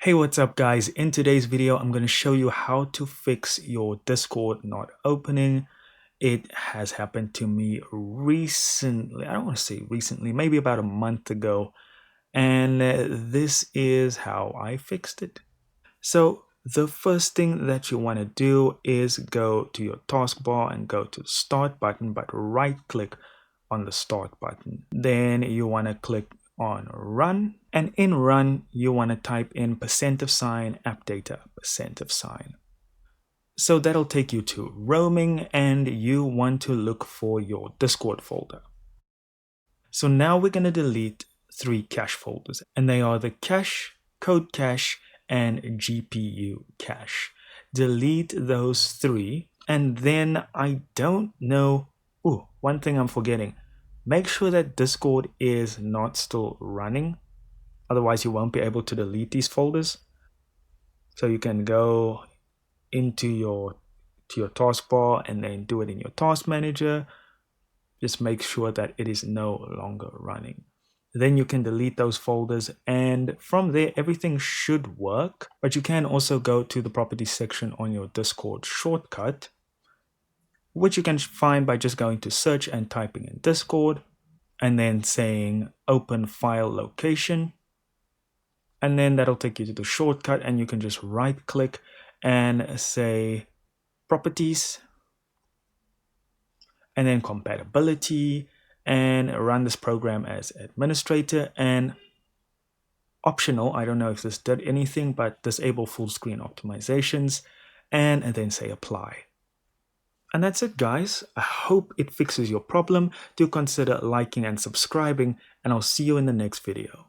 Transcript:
Hey, what's up guys? In today's video, I'm going to show you how to fix your Discord not opening. It has happened to me recently. I don't want to say recently, maybe about a month ago. And this is how I fixed it. So the first thing that you want to do is go to your taskbar and go to the start button, but right click on the start button. Then you want to click on run, and in run you want to type in %, app data %. So that'll take you to roaming, and you want to look for your Discord folder. So now we're going to delete 3 cache folders, and they are the cache, code cache, and GPU cache. Delete those 3, and then I don't know. Oh, one thing I'm forgetting. Make sure that Discord is not still running. Otherwise, you won't be able to delete these folders. So you can go into your taskbar and then do it in your task manager. Just make sure that it is no longer running. Then you can delete those folders, and from there everything should work. But you can also go to the properties section on your Discord shortcut, which you can find by just going to search and typing in Discord and then saying open file location, and then that'll take you to the shortcut, and you can just right click and say properties and then compatibility, and run this program as administrator, and optional, I don't know if this did anything, but disable full screen optimizations, and then say apply. And that's it guys. I hope it fixes your problem. Do consider liking and subscribing, and I'll see you in the next video.